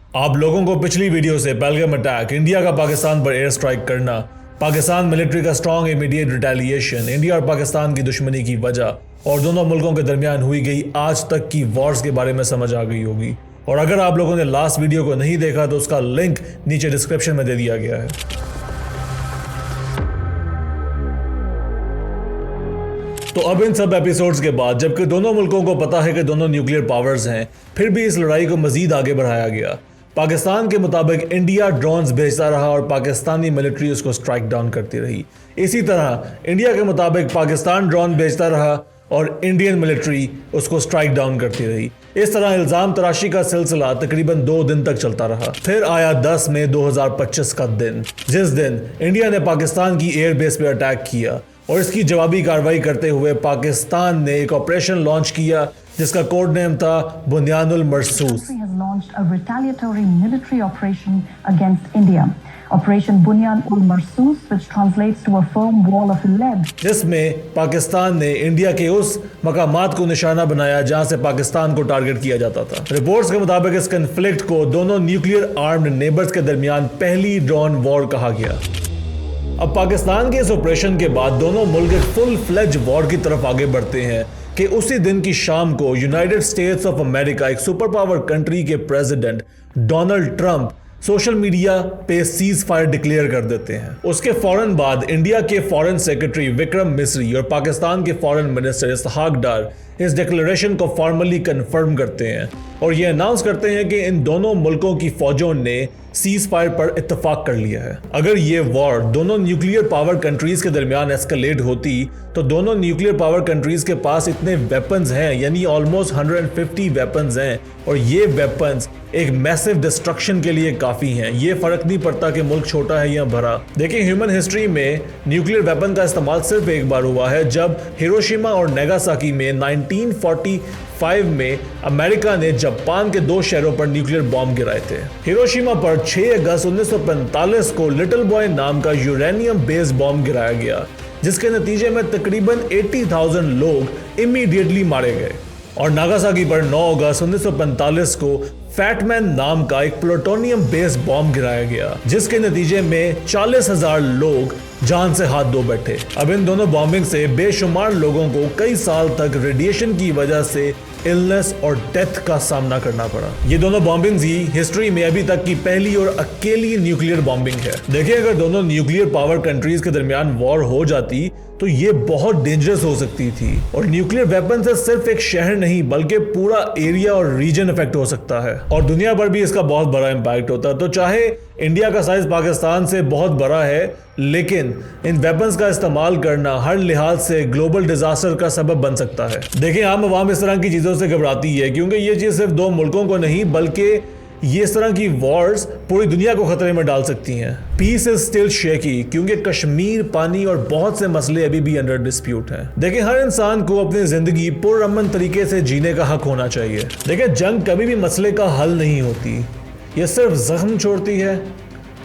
आप लोगों को पिछली वीडियो से पहलगाम अटैक, इंडिया का पाकिस्तान पर एयर स्ट्राइक करना, पाकिस्तान मिलिट्री का स्ट्रॉन्ग इमीडिएट रिटेलिएशन, इंडिया और पाकिस्तान की दुश्मनी की वजह और दोनों मुल्कों के दरमियान हुई गई आज तक की वॉर्स के बारे में समझ आ गई होगी। और अगर आप लोगों ने लास्ट वीडियो को नहीं देखा तो उसका लिंक नीचे डिस्क्रिप्शन में दे दिया गया है। तो अब इन सब एपिसोड्स के बाद, जबकि दोनों मुल्कों को पता है कि दोनों न्यूक्लियर पावर्स हैं, फिर भी इस लड़ाई को मजीद आगे बढ़ाया गया। पाकिस्तान के मुताबिक इंडिया ड्रोन्स भेजता रहा और पाकिस्तानी मिलिट्री उसको स्ट्राइक डाउन करती रही। इसी तरह इंडिया के मुताबिक पाकिस्तान ड्रोन भेजता रहा और इंडियन मिलिट्री उसको स्ट्राइक डाउन करती रही। इस तरह इल्जाम तराशी का सिलसिला तकरीबन 2 दिन तक चलता रहा। फिर आया 10 मई 2025 का दिन, जिस दिन इंडिया ने पाकिस्तान की एयरबेस पर अटैक किया और इसकी जवाबी कार्रवाई करते हुए पाकिस्तान ने एक ऑपरेशन लॉन्च किया जिसका कोड नेम था बुनियानुल मरसूस। Operation Bunyan-ul-Marsus, which translates to a firm wall of lead. जिसमें पाकिस्तान ने इंडिया के उस मकामात को निशाना बनाया जहां से पाकिस्तान को टारगेट किया जाता था। रिपोर्ट्स के मुताबिक इस कन्फ्लिक्ट को दोनों न्यूक्लियर आर्म्ड नेबर्स के दरमियान पहली ड्रोन वॉर कहा गया। अब पाकिस्तान के इस ऑपरेशन के बाद दोनों मुल्क एक फुल फ्लेज वॉर की तरफ आगे बढ़ते हैं कि उसी दिन की शाम को यूनाइटेड स्टेट्स ऑफ अमेरिका, एक सुपर पावर कंट्री के president Donald Trump social media पे सीज फायर डिक्लेयर कर देते हैं। उसके फौरन बाद इंडिया के फॉरेन सेक्रेटरी विक्रम मिस्री और पाकिस्तान के फॉरेन मिनिस्टर इसहाक डार इस डिक्लेरेशन को फॉर्मली कंफर्म करते हैं और ये अनाउंस करते हैं कि इन दोनों मुल्कों की फौजों ने सीज फायर पर इत्तेफाक कर लिया है। अगर ये वॉर दोनों न्यूक्लियर पावर कंट्रीज के दरमियान एस्केलेट होती तो दोनों न्यूक्लियर पावर कंट्रीज के पास इतने वेपन्स हैं, यानी ऑलमोस्ट 150 वेपन्स हैं, और ये वेपन्स एक मैसिव डिस्ट्रक्शन के लिए काफी हैं। ये फर्क नहीं पड़ता कि मुल्क छोटा है या बड़ा। देखिए, ह्यूमन हिस्ट्री में न्यूक्लियर वेपन का इस्तेमाल सिर्फ एक बार हुआ है, जब हिरोशिमा और नागासाकी में 1945 में अमेरिका ने जापान के 2 शहरों पर न्यूक्लियर बॉम्ब गिराए थे। हिरोशिमा पर 6 अगस्त 1945 को लिटिल बॉय नाम का यूरेनियम बेस्ड बॉम्ब गिराया गया, जिसके नतीजे में तकरीबन 80,000 लोग इमीडिएटली मारे गए। और नागासाकी पर 9 अगस्त 1945 को फैटमैन नाम का एक प्लूटोनियम बेस्ड बॉम्ब गिराया गया, जिसके नतीजे में 40,000 लोग जान से हाथ धो बैठे। अब इन दोनों बॉम्बिंग से बेशुमार लोगों को कई साल तक रेडिएशन की वजह से इलनेस और डेथ का सामना करना पड़ा। ये दोनों बॉम्बिंग्स ही हिस्ट्री में अभी तक की पहली और अकेली न्यूक्लियर बॉम्बिंग है। देखिए, अगर दोनों न्यूक्लियर पावर कंट्रीज के दरमियान वॉर हो जाती तो ये बहुत डेंजरस हो सकती थी और न्यूक्लियर वेपन से सिर्फ एक शहर नहीं बल्कि पूरा एरिया और रीजन इफेक्ट हो सकता है और दुनिया पर भी इसका बहुत बड़ा इंपैक्ट होता है। तो चाहे इंडिया का साइज पाकिस्तान से बहुत बड़ा है, लेकिन इन वेपन्स का इस्तेमाल करना हर लिहाज से ग्लोबल डिजास्टर का सबब बन सकता है। देखिए, आम आवाम इस तरह की चीजों से घबराती है क्योंकि ये चीज सिर्फ 2 मुल्कों को नहीं बल्कि ये इस तरह की वॉर्स पूरी दुनिया को खतरे में डाल सकती हैं। पीस इज स्टिल शेकी क्योंकि कश्मीर, पानी और बहुत से मसले अभी भी अंडर डिस्प्यूट हैं। देखिए, हर इंसान को अपनी जिंदगी पुरअमन तरीके से जीने का हक होना चाहिए। देखिए, जंग कभी भी मसले का हल नहीं होती, ये सिर्फ जख्म छोड़ती है,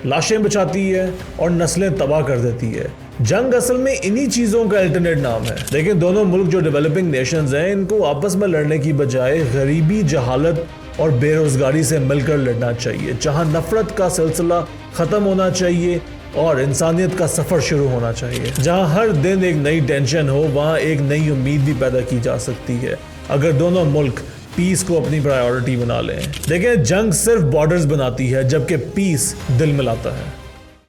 लाशें बचाती है और नस्लें तबाह कर देती है। जंग असल में इन्हीं चीजों का अल्टरनेट नाम है। लेकिन दोनों मुल्क जो डेवलपिंग नेशंस हैं, इनको आपस में लड़ने की बजाय गरीबी, जहालत और बेरोजगारी से मिलकर लड़ना चाहिए, जहां नफरत का सिलसिला खत्म होना चाहिए और इंसानियत का सफर शुरू होना चाहिए। जहां हर दिन एक नई टेंशन हो, वहां एक नई उम्मीद भी पैदा की जा सकती है अगर दोनों मुल्क पीस को अपनी प्रायोरिटी बना लें। देखिए, जंग सिर्फ बॉर्डर्स बनाती है जबकि पीस दिल मिलाता है।